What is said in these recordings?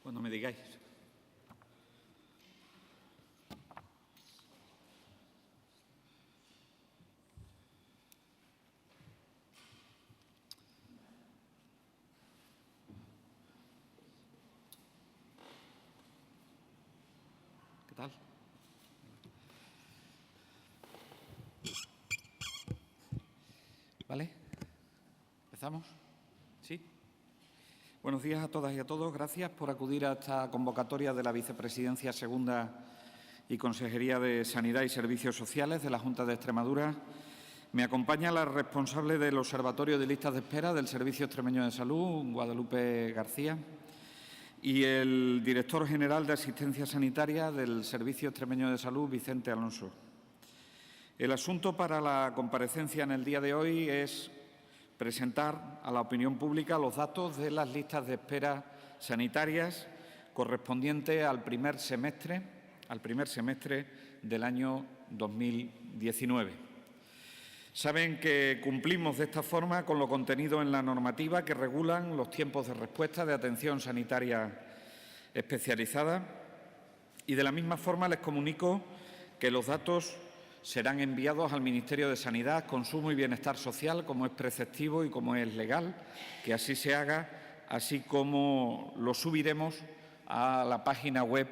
Cuando me digáis. ¿Qué tal? ¿Vale? ¿Empezamos? ¿Sí? Buenos días a todas y a todos. Gracias por acudir a esta convocatoria de la Vicepresidencia Segunda y Consejería de Sanidad y Servicios Sociales de la Junta de Extremadura. Me acompaña la responsable del Observatorio de Listas de Espera del Servicio Extremeño de Salud, Guadalupe García, y el director general de Asistencia Sanitaria del Servicio Extremeño de Salud, Vicente Alonso. El asunto para la comparecencia en el día de hoy es presentar a la opinión pública los datos de las listas de espera sanitarias correspondientes al primer semestre del año 2019. Saben que cumplimos de esta forma con lo contenido en la normativa que regulan los tiempos de respuesta de atención sanitaria especializada y de la misma forma les comunico que los datos serán enviados al Ministerio de Sanidad, Consumo y Bienestar Social, como es preceptivo y como es legal, que así se haga, así como lo subiremos a la página web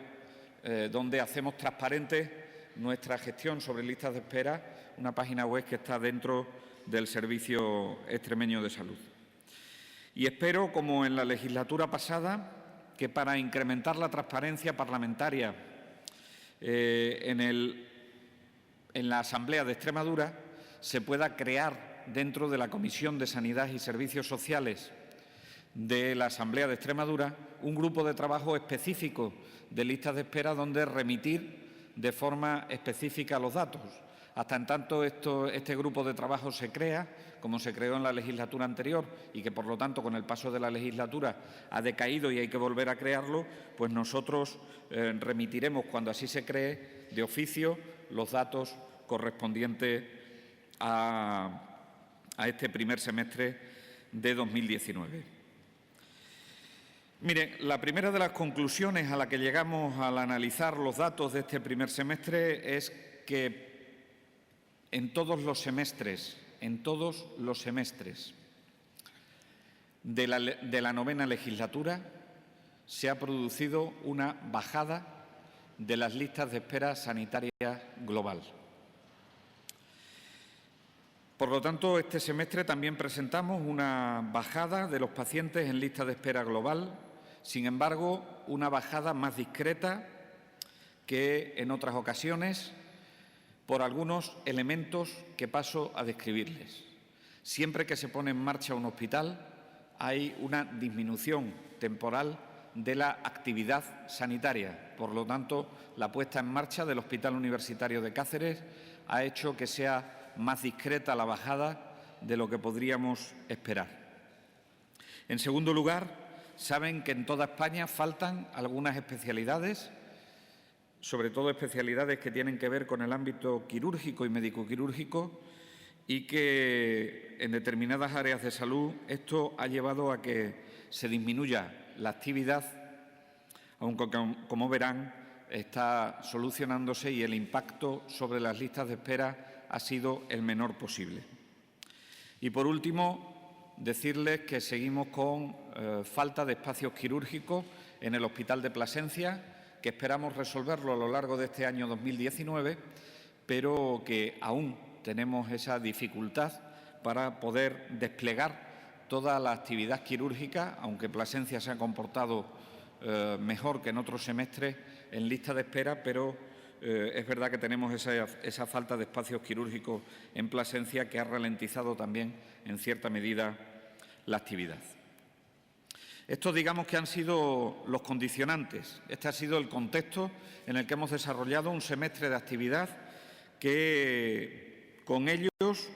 donde hacemos transparente nuestra gestión sobre listas de espera, una página web que está dentro del Servicio Extremeño de Salud. Y espero, como en la legislatura pasada, que para incrementar la transparencia parlamentaria en la Asamblea de Extremadura se pueda crear dentro de la Comisión de Sanidad y Servicios Sociales de la Asamblea de Extremadura un grupo de trabajo específico de listas de espera donde remitir de forma específica los datos. Hasta en tanto este grupo de trabajo se crea, como se creó en la legislatura anterior y que, por lo tanto, con el paso de la legislatura ha decaído y hay que volver a crearlo, pues nosotros remitiremos, cuando así se cree, de oficio los datos correspondientes a este primer semestre de 2019. Mire, la primera de las conclusiones a la que llegamos al analizar los datos de este primer semestre es que en todos los semestres de la novena legislatura se ha producido una bajada de las listas de espera sanitaria global. Por lo tanto, este semestre también presentamos una bajada de los pacientes en lista de espera global, sin embargo, una bajada más discreta que en otras ocasiones, por algunos elementos que paso a describirles. Siempre que se pone en marcha un hospital hay una disminución temporal de la actividad sanitaria. Por lo tanto, la puesta en marcha del Hospital Universitario de Cáceres ha hecho que sea más discreta la bajada de lo que podríamos esperar. En segundo lugar, saben que en toda España faltan algunas especialidades, sobre todo especialidades que tienen que ver con el ámbito quirúrgico y médico-quirúrgico, y que en determinadas áreas de salud esto ha llevado a que se disminuya la actividad, aunque, como verán, está solucionándose y el impacto sobre las listas de espera ha sido el menor posible. Y, por último, decirles que seguimos con falta de espacios quirúrgicos en el Hospital de Plasencia, que esperamos resolverlo a lo largo de este año 2019, pero que aún tenemos esa dificultad para poder desplegar toda la actividad quirúrgica, aunque Plasencia se ha comportado mejor que en otros semestres en lista de espera, pero es verdad que tenemos esa falta de espacios quirúrgicos en Plasencia que ha ralentizado también en cierta medida la actividad. Estos, digamos, que han sido los condicionantes. Este ha sido el contexto en el que hemos desarrollado un semestre de actividad que, con esos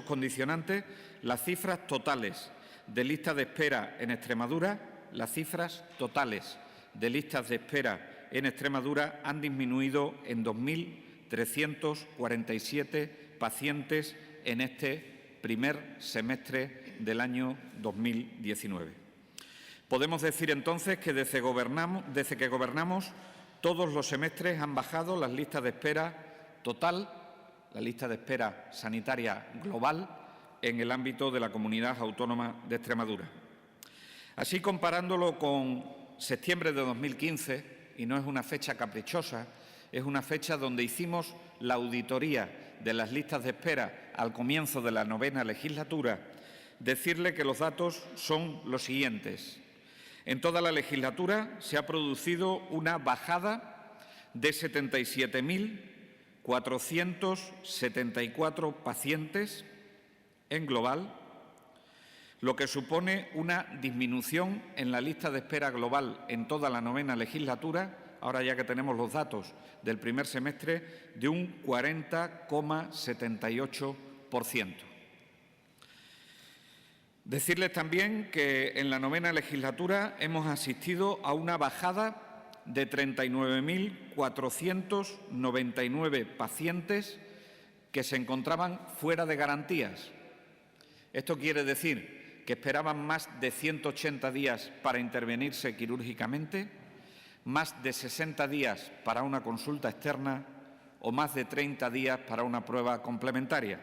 condicionantes, las cifras totales de listas de espera en Extremadura, han disminuido en 2.347 pacientes en este primer semestre del año 2019. Podemos decir entonces que desde que gobernamos, todos los semestres han bajado las listas de espera total, la lista de espera sanitaria global, en el ámbito de la Comunidad Autónoma de Extremadura. Así, comparándolo con septiembre de 2015, y no es una fecha caprichosa, es una fecha donde hicimos la auditoría de las listas de espera al comienzo de la 9ª legislatura, decirle que los datos son los siguientes. En toda la legislatura se ha producido una bajada de 77.474 pacientes en global, lo que supone una disminución en la lista de espera global en toda la 9ª legislatura, ahora ya que tenemos los datos del primer semestre, de un 40,78%. Decirles también que en la 9ª legislatura hemos asistido a una bajada de 39.499 pacientes que se encontraban fuera de garantías. Esto quiere decir que esperaban más de 180 días para intervenirse quirúrgicamente, más de 60 días para una consulta externa o más de 30 días para una prueba complementaria,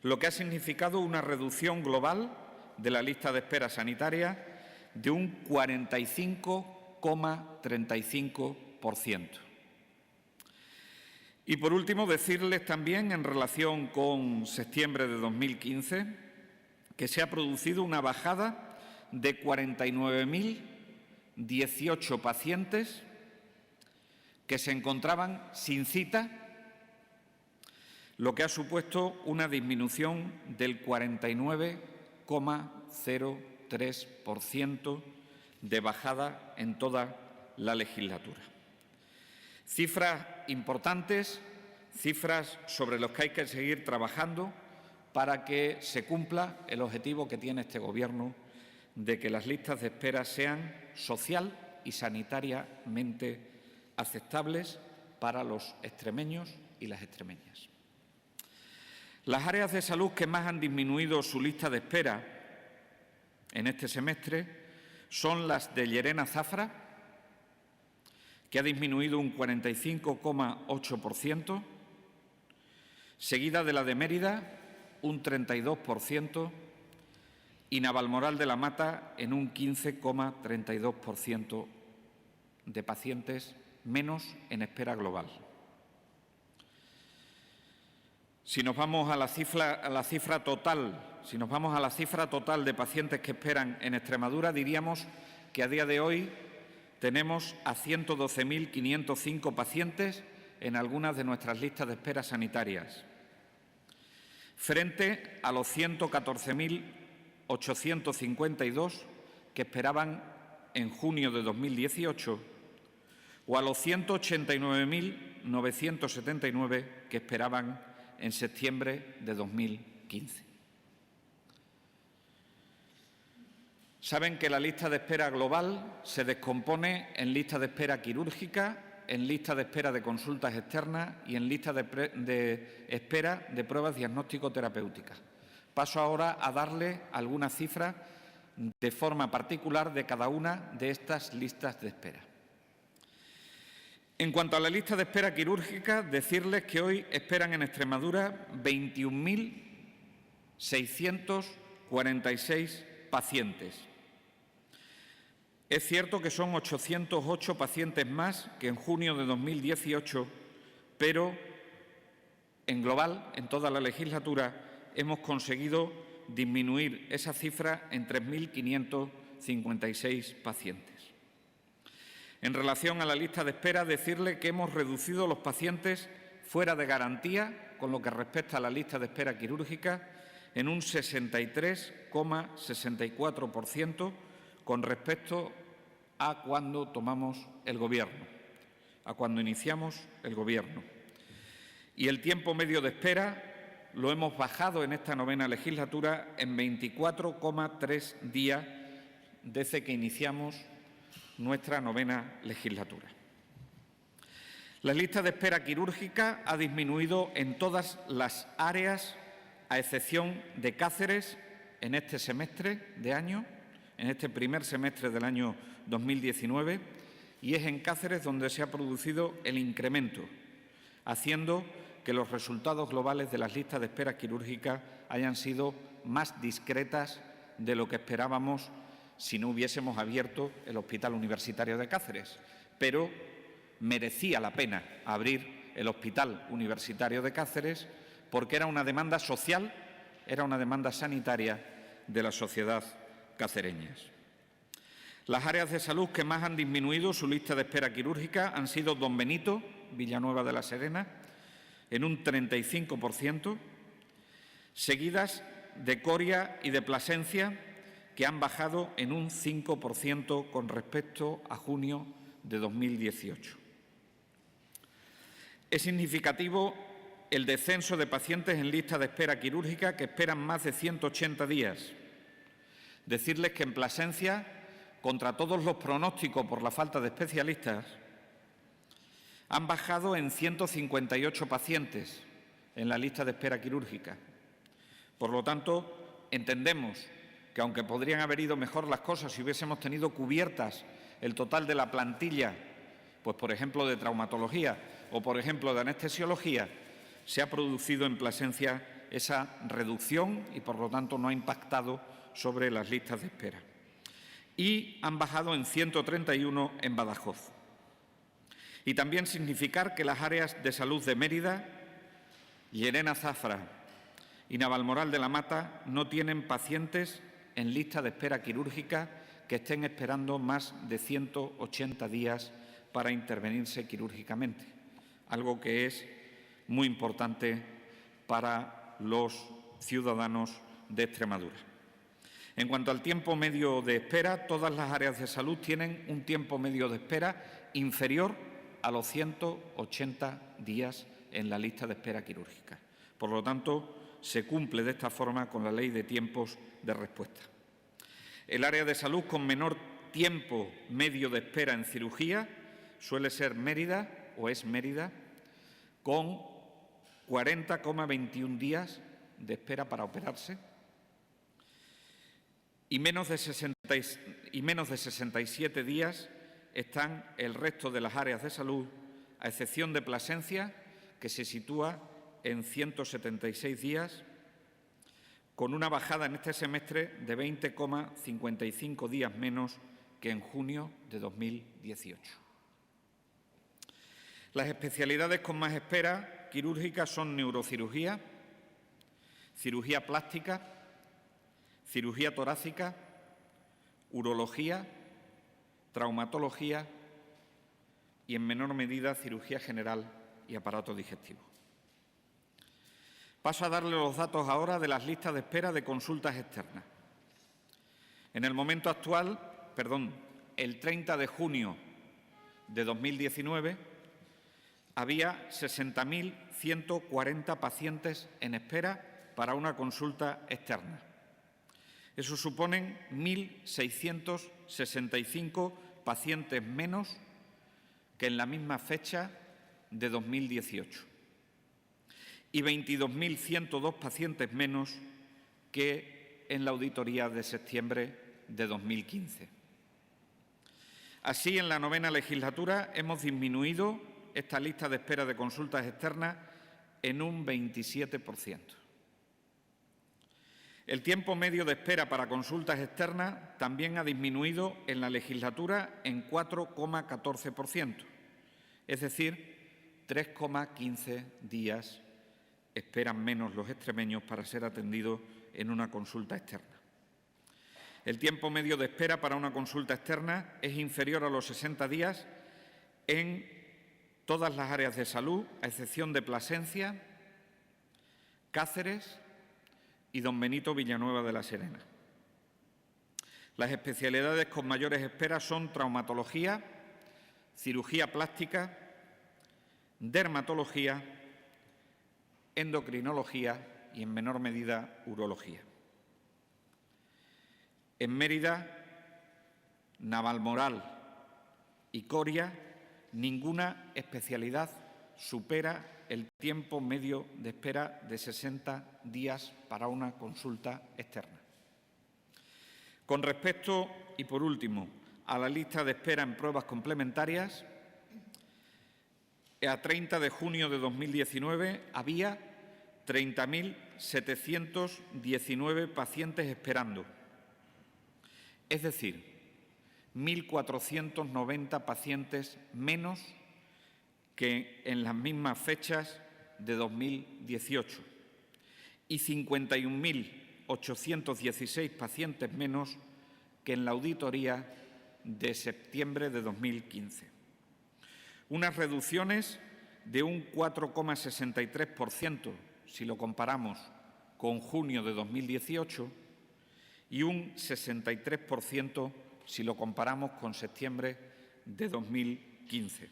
lo que ha significado una reducción global de la lista de espera sanitaria de un 45,35%. Y, por último, decirles también, en relación con septiembre de 2015, que se ha producido una bajada de 49.018 pacientes que se encontraban sin cita, lo que ha supuesto una disminución del 49,03% de bajada en toda la legislatura. Cifras importantes, cifras sobre las que hay que seguir trabajando para que se cumpla el objetivo que tiene este Gobierno de que las listas de espera sean social y sanitariamente aceptables para los extremeños y las extremeñas. Las áreas de salud que más han disminuido su lista de espera en este semestre son las de Llerena Zafra, que ha disminuido un 45,8%, seguida de la de Mérida, un 32%, y Navalmoral de la Mata en un 15,32% de pacientes menos en espera global. Si nos vamos a la cifra total de pacientes que esperan en Extremadura, diríamos que a día de hoy tenemos a 112.505 pacientes en algunas de nuestras listas de espera sanitarias, frente a los 114.852 que esperaban en junio de 2018 o a los 189.979 que esperaban en septiembre de 2015. Saben que la lista de espera global se descompone en lista de espera quirúrgica, en lista de espera de consultas externas y en lista de espera de pruebas diagnóstico-terapéuticas. Paso ahora a darle algunas cifras de forma particular de cada una de estas listas de espera. En cuanto a la lista de espera quirúrgica, decirles que hoy esperan en Extremadura 21.646 pacientes. Es cierto que son 808 pacientes más que en junio de 2018, pero en global, en toda la legislatura, hemos conseguido disminuir esa cifra en 3.556 pacientes. En relación a la lista de espera, decirle que hemos reducido los pacientes fuera de garantía, con lo que respecta a la lista de espera quirúrgica, en un 63,64% con respecto a cuando tomamos el Gobierno, a cuando iniciamos el Gobierno. Y el tiempo medio de espera lo hemos bajado en esta 9ª legislatura en 24,3 días desde que iniciamos nuestra 9ª legislatura. La lista de espera quirúrgica ha disminuido en todas las áreas, a excepción de Cáceres, en este semestre de año, en este primer semestre del año 2019 y es en Cáceres donde se ha producido el incremento, haciendo que los resultados globales de las listas de espera quirúrgica hayan sido más discretas de lo que esperábamos si no hubiésemos abierto el Hospital Universitario de Cáceres. Pero merecía la pena abrir el Hospital Universitario de Cáceres porque era una demanda social, era una demanda sanitaria de la sociedad cacereña. Las áreas de salud que más han disminuido su lista de espera quirúrgica han sido Don Benito, Villanueva de la Serena, en un 35%, seguidas de Coria y de Plasencia, que han bajado en un 5% con respecto a junio de 2018. Es significativo el descenso de pacientes en lista de espera quirúrgica que esperan más de 180 días. Decirles que en Plasencia, contra todos los pronósticos por la falta de especialistas, han bajado en 158 pacientes en la lista de espera quirúrgica. Por lo tanto, entendemos que, aunque podrían haber ido mejor las cosas si hubiésemos tenido cubiertas el total de la plantilla, pues por ejemplo de traumatología o por ejemplo de anestesiología, se ha producido en Plasencia esa reducción y por lo tanto no ha impactado sobre las listas de espera. Y han bajado en 131 en Badajoz. Y también significar que las áreas de salud de Mérida, Llerena Zafra y Navalmoral de la Mata no tienen pacientes en lista de espera quirúrgica que estén esperando más de 180 días para intervenirse quirúrgicamente, algo que es muy importante para los ciudadanos de Extremadura. En cuanto al tiempo medio de espera, todas las áreas de salud tienen un tiempo medio de espera inferior a los 180 días en la lista de espera quirúrgica. Por lo tanto, se cumple de esta forma con la Ley de Tiempos de Respuesta. El área de salud con menor tiempo medio de espera en cirugía suele ser Mérida o es Mérida, con 40,21 días de espera para operarse y menos de 67 días están el resto de las áreas de salud, a excepción de Plasencia, que se sitúa en 176 días, con una bajada en este semestre de 20,55 días menos que en junio de 2018. Las especialidades con más espera quirúrgica son neurocirugía, cirugía plástica, cirugía torácica, urología, traumatología y, en menor medida, cirugía general y aparato digestivo. Paso a darle los datos ahora de las listas de espera de consultas externas. En el momento actual, el 30 de junio de 2019, había 60.140 pacientes en espera para una consulta externa. Eso suponen 1.665 pacientes menos que en la misma fecha de 2018 y 22.102 pacientes menos que en la auditoría de septiembre de 2015. Así, en la 9ª legislatura hemos disminuido esta lista de espera de consultas externas en un 27%. El tiempo medio de espera para consultas externas también ha disminuido en la legislatura en 4,14%, es decir, 3,15 días esperan menos los extremeños para ser atendidos en una consulta externa. El tiempo medio de espera para una consulta externa es inferior a los 60 días en todas las áreas de salud, a excepción de Plasencia, Cáceres y Don Benito Villanueva de la Serena. Las especialidades con mayores esperas son traumatología, cirugía plástica, dermatología, endocrinología y, en menor medida, urología. En Mérida, Navalmoral y Coria, ninguna especialidad supera el tiempo medio de espera de 60 días para una consulta externa. Con respecto, y por último, a la lista de espera en pruebas complementarias, a 30 de junio de 2019 había 30.719 pacientes esperando, es decir, 1.490 pacientes menos que en las mismas fechas de 2018 y 51.816 pacientes menos que en la auditoría de septiembre de 2015. Unas reducciones de un 4,63% si lo comparamos con junio de 2018 y un 63% si lo comparamos con septiembre de 2015.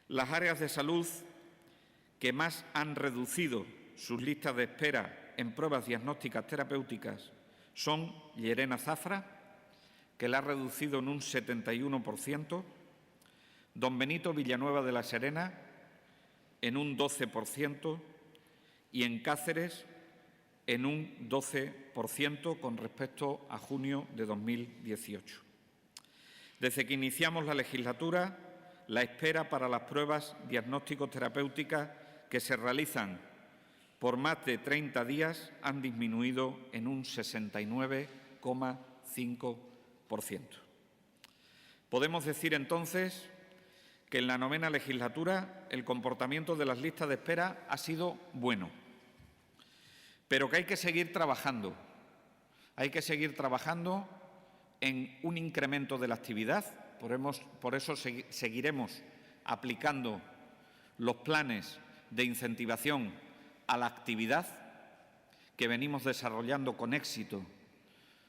Las áreas de salud que más han reducido sus listas de espera en pruebas diagnósticas terapéuticas son Llerena Zafra, que la ha reducido en un 71%, Don Benito Villanueva de la Serena en un 12% y en Cáceres en un 12% con respecto a junio de 2018. Desde que iniciamos la legislatura, la espera para las pruebas diagnóstico-terapéuticas que se realizan por más de 30 días han disminuido en un 69,5%. Podemos decir entonces que en la 9ª legislatura el comportamiento de las listas de espera ha sido bueno, pero que hay que seguir trabajando. Hay que seguir trabajando en un incremento de la actividad, por eso seguiremos aplicando los planes de incentivación a la actividad que venimos desarrollando con éxito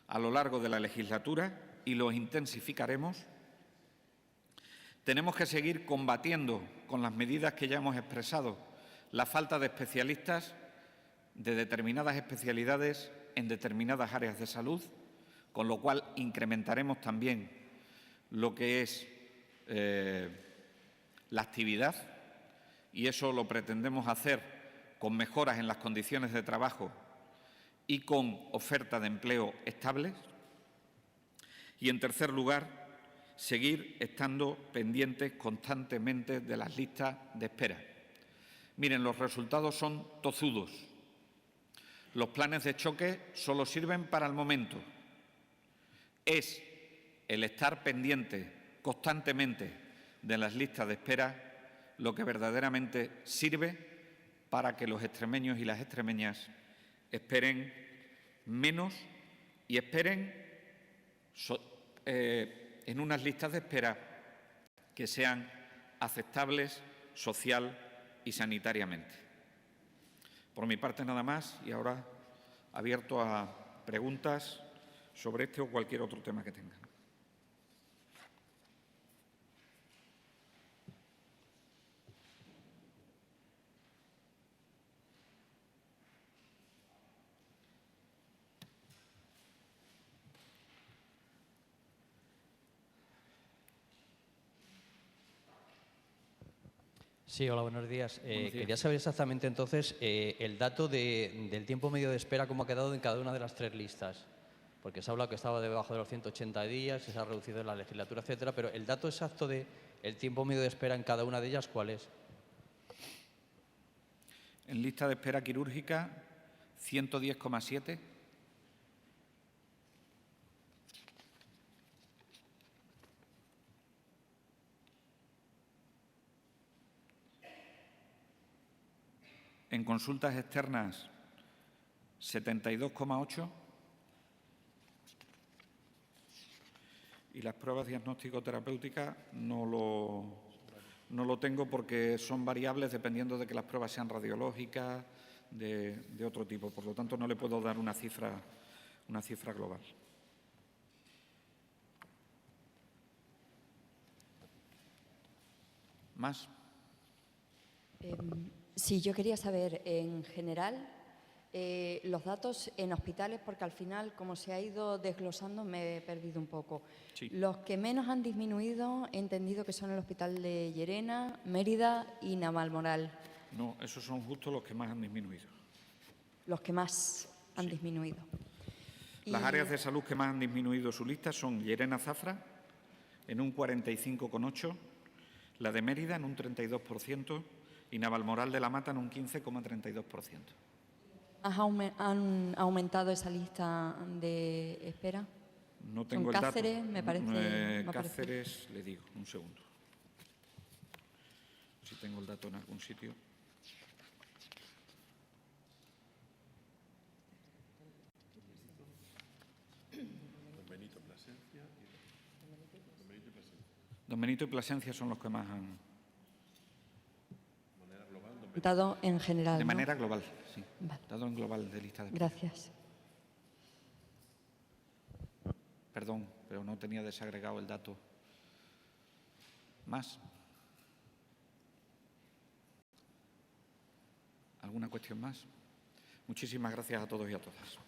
a lo largo de la legislatura y los intensificaremos. Tenemos que seguir combatiendo, con las medidas que ya hemos expresado, la falta de especialistas de determinadas especialidades en determinadas áreas de salud, con lo cual incrementaremos también lo que es la actividad, y eso lo pretendemos hacer con mejoras en las condiciones de trabajo y con oferta de empleo estables. Y, en tercer lugar, seguir estando pendientes constantemente de las listas de espera. Miren, los resultados son tozudos. Los planes de choque solo sirven para el momento. Es el estar pendiente constantemente de las listas de espera lo que verdaderamente sirve para que los extremeños y las extremeñas esperen menos y esperen en unas listas de espera que sean aceptables social y sanitariamente. Por mi parte nada más, y ahora abierto a preguntas sobre este o cualquier otro tema que tengan. Sí, hola, buenos días. Quería saber exactamente entonces el dato del tiempo medio de espera, cómo ha quedado en cada una de las 3 listas. Porque se ha hablado que estaba debajo de los 180 días, se ha reducido en la legislatura, etcétera, pero el dato exacto del tiempo medio de espera en cada una de ellas, ¿cuál es? En lista de espera quirúrgica, 110,7. En consultas externas, 72,8. Y las pruebas diagnóstico-terapéuticas no lo tengo porque son variables dependiendo de que las pruebas sean radiológicas, de otro tipo. Por lo tanto, no le puedo dar una cifra global. ¿Más? Sí, yo quería saber, en general, los datos en hospitales, porque al final, como se ha ido desglosando, me he perdido un poco. Sí. Los que menos han disminuido, he entendido que son el Hospital de Llerena, Mérida y Navalmoral. No, esos son justo los que más han disminuido. Los que más han disminuido. Las áreas de salud que más han disminuido su lista son Llerena Zafra, en un 45,8%, la de Mérida en un 32% y Navalmoral de la Mata en un 15,32%. ¿Han aumentado esa lista de espera? No tengo el Cáceres, dato. me parece. Cáceres, le digo, un segundo. Si tengo el dato en algún sitio. Don Benito y Plasencia son los que más han... Dado en general. De ¿no? manera global, sí. Vale. Dado en global de lista de espera. Gracias. Perdón, pero no tenía desagregado el dato. ¿Más? ¿Alguna cuestión más? Muchísimas gracias a todos y a todas.